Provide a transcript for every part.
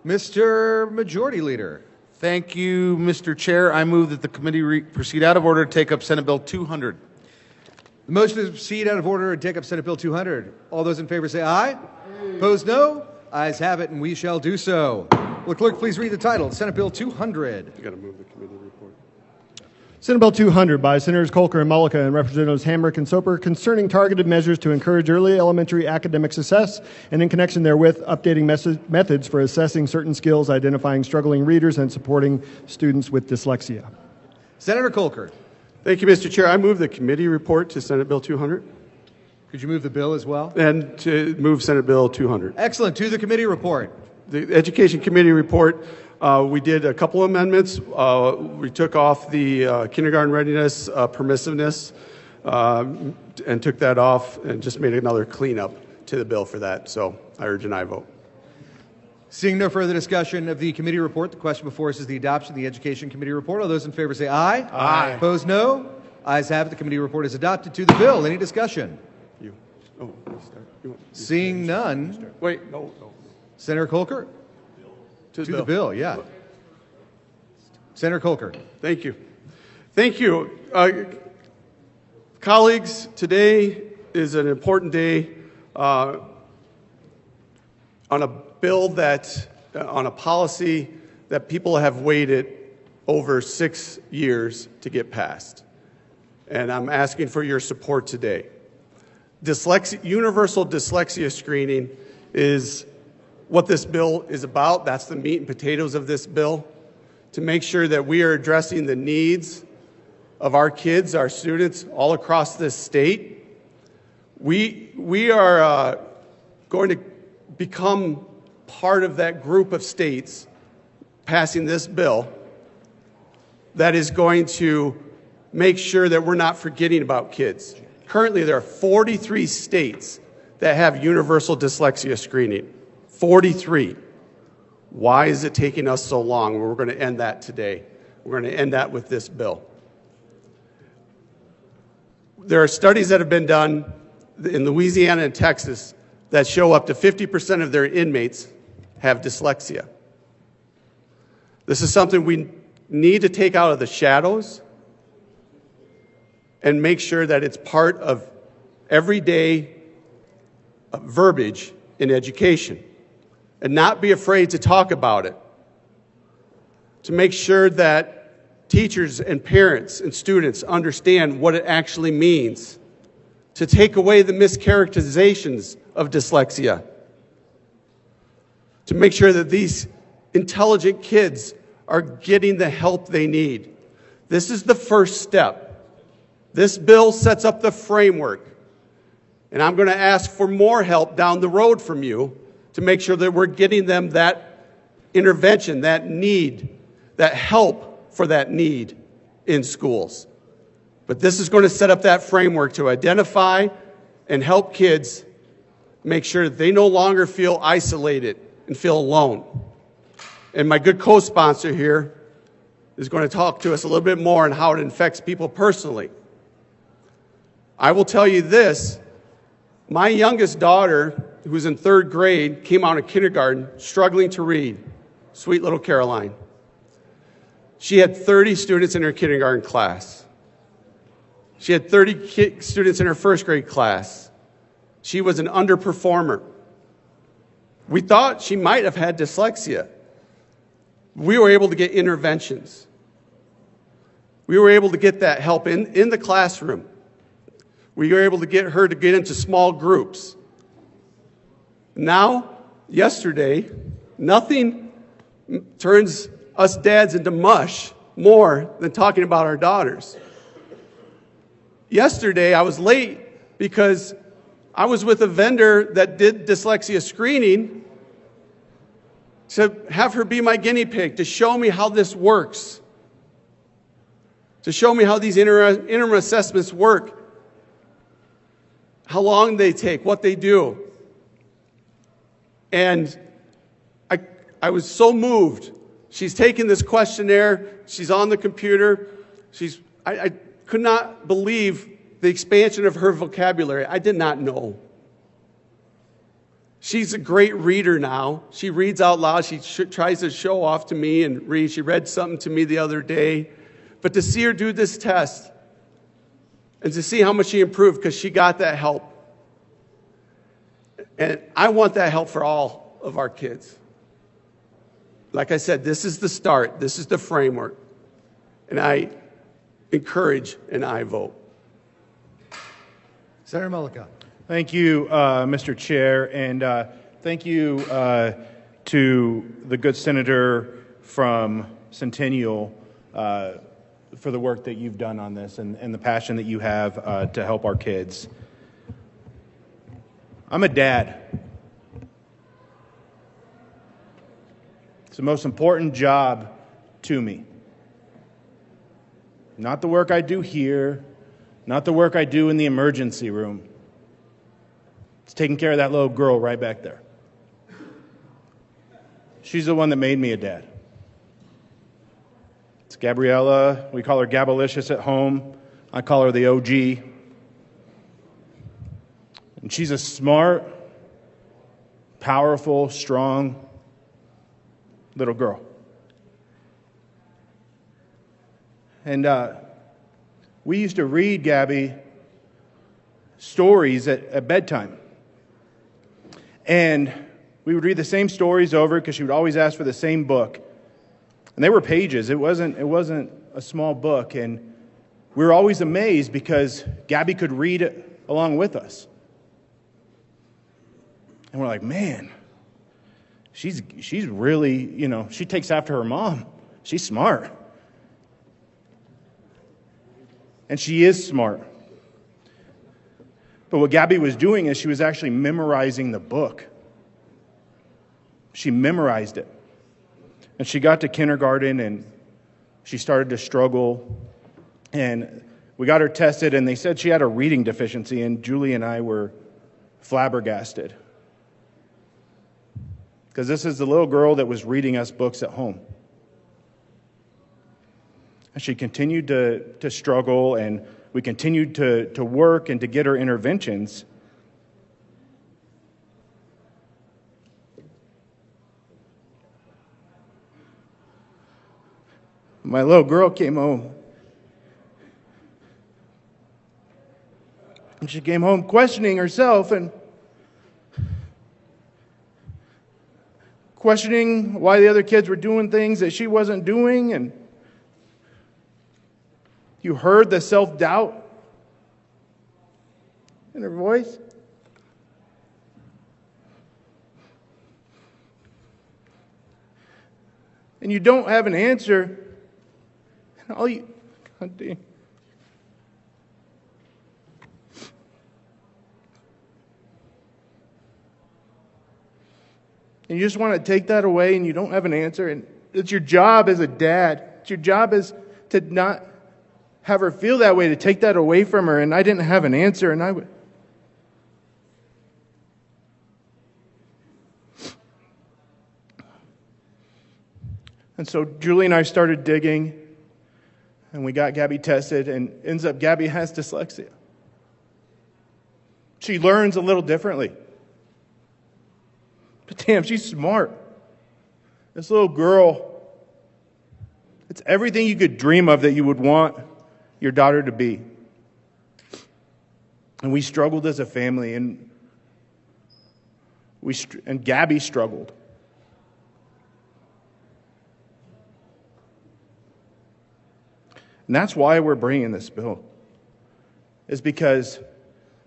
Mr. Majority Leader. Thank you, Mr. Chair. I move that the committee proceed out of order to take up Senate Bill 200. The motion is to proceed out of order and take up Senate Bill 200. All those in favor say aye. Opposed, no. Ayes have it, and we shall do so. Will the clerk please read the title? Senate Bill 200. You got to move the committee report. Senate Bill 200 by Senators Kolker and Mullica and Representatives Hamrick and Soper concerning targeted measures to encourage early elementary academic success and in connection therewith updating methods for assessing certain skills, identifying struggling readers, and supporting students with dyslexia. Senator Kolker. Thank you, Mr. Chair. I move the committee report to Senate Bill 200 Could you move the bill as well? and to move Senate Bill 200. Excellent. To the committee report. The Education Committee report, we did a couple amendments. We took off the kindergarten readiness permissiveness and took that off and just made another cleanup to the bill for that. So I urge an aye vote. Seeing no further discussion of the committee report, the question before us is the adoption of the Education Committee report. All those in favor say aye. Aye. Opposed, no. Ayes have it. The committee report is adopted. To the bill. Any discussion? You start. Seeing none. Wait, no. Senator Kolker? To the bill, yeah. Senator Kolker. Thank you. Thank you. Colleagues, today is an important day on a bill that, on a policy that people have waited over 6 years to get passed. And I'm asking for your support today. Universal dyslexia screening is what this bill is about. That's the meat and potatoes of this bill, to make sure that we are addressing the needs of our kids, our students all across this state. We are going to become part of that group of states passing this bill that is going to make sure that we're not forgetting about kids. Currently, there are 43 states that have universal dyslexia screening. 43. Why is it taking us so long? We're going to end that today. We're going to end that with this bill. There are studies that have been done in Louisiana and Texas that show up to 50% of their inmates have dyslexia. This is something we need to take out of the shadows and make sure that it's part of everyday verbiage in education. And not be afraid to talk about it, to make sure that teachers and parents and students understand what it actually means, to take away the mischaracterizations of dyslexia, to make sure that these intelligent kids are getting the help they need. This is the first step. This bill sets up the framework, and I'm going to ask for more help down the road from you to make sure that we're getting them that intervention, that need, that help for that need in schools. But this is going to set up that framework to identify and help kids make sure that they no longer feel isolated and feel alone. And my good co-sponsor here is going to talk to us a little bit more on how it affects people personally. I will tell you this, my youngest daughter, who's in 3rd grade, came out of kindergarten struggling to read. Sweet little Caroline. She had 30 students in her kindergarten class. She had 30 students in her 1st grade class. She was an underperformer. We thought she might have had dyslexia. We were able to get interventions. We were able to get that help in the classroom. We were able to get her to get into small groups. Now, yesterday, nothing turns us dads into mush more than talking about our daughters. Yesterday, I was late because I was with a vendor that did dyslexia screening to have her be my guinea pig, to show me how this works, to show me how these interim assessments work, how long they take, what they do. And I was so moved. She's taken this questionnaire. She's on the computer. I could not believe the expansion of her vocabulary. I did not know. She's a great reader now. She reads out loud. She tries to show off to me and read. She read something to me the other day. But to see her do this test and to see how much she improved because she got that help. And I want that help for all of our kids. Like I said, this is the start. This is the framework. And I encourage and I vote. Senator Mullica. Thank you, Mr. Chair, and thank you to the good senator from Centennial for the work that you've done on this and the passion that you have to help our kids. I'm a dad. It's the most important job to me. Not the work I do here, not the work I do in the emergency room. It's taking care of that little girl right back there. She's the one that made me a dad. It's Gabriella. We call her Gabalicious at home. I call her the OG. And she's a smart, powerful, strong little girl. And we used to read Gabby stories at bedtime. And we would read the same stories over because she would always ask for the same book. And they were pages. It wasn't a small book. And we were always amazed because Gabby could read it along with us. And we're like, man, she's really, she takes after her mom. She's smart. And she is smart. But what Gabby was doing is she was actually memorizing the book. She memorized it. And she got to kindergarten and she started to struggle. And we got her tested and they said she had a reading deficiency, and Julie and I were flabbergasted. Because this is the little girl that was reading us books at home. And she continued to struggle, and we continued to work and to get her interventions. My little girl came home. And she came home questioning herself and questioning why the other kids were doing things that she wasn't doing. And you heard the self-doubt in her voice. And you don't have an answer. And all you... God damn. And you just want to take that away and you don't have an answer. And it's your job as a dad. It's your job as to not have her feel that way, to take that away from her. And I didn't have an answer. And I would... And so Julie and I started digging. And we got Gabby tested. And ends up Gabby has dyslexia. She learns a little differently. But damn, she's smart. This little girl, it's everything you could dream of that you would want your daughter to be. And we struggled as a family, and Gabby struggled. And that's why we're bringing this bill. Is because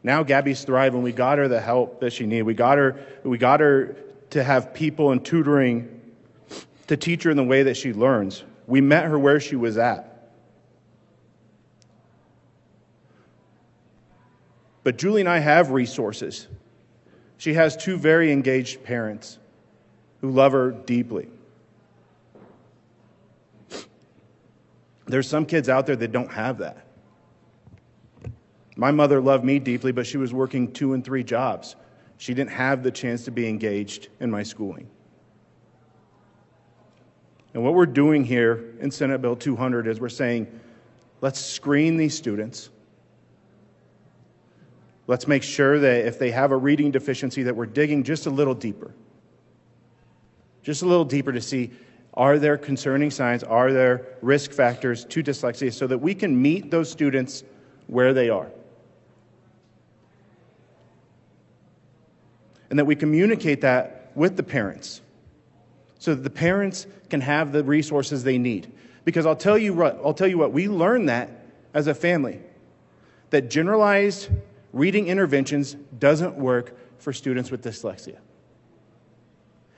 now Gabby's thriving. We got her the help that she needed. We got her to have people and tutoring to teach her in the way that she learns. We met her where she was at. But Julie and I have resources. She has two very engaged parents who love her deeply. There's some kids out there that don't have that. My mother loved me deeply, but she was working 2 and 3 jobs. She didn't have the chance to be engaged in my schooling. And what we're doing here in Senate Bill 200 is we're saying, let's screen these students. Let's make sure that if they have a reading deficiency that we're digging just a little deeper. Just a little deeper to see, are there concerning signs, are there risk factors to dyslexia so that we can meet those students where they are. And that we communicate that with the parents so that the parents can have the resources they need. Because I'll tell you what, we learned that as a family, that generalized reading interventions doesn't work for students with dyslexia.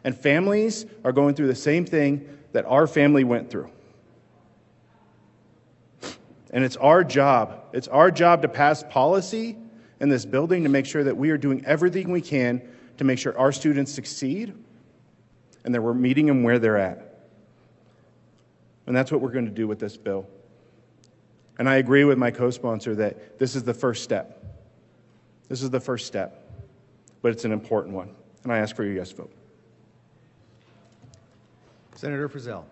And families are going through the same thing that our family went through. And it's our job to pass policy in this building to make sure that we are doing everything we can to make sure our students succeed and that we're meeting them where they're at. And that's what we're going to do with this bill. And I agree with my co-sponsor that this is the first step. This is the first step, but it's an important one. And I ask for your yes vote. Senator Frizzell.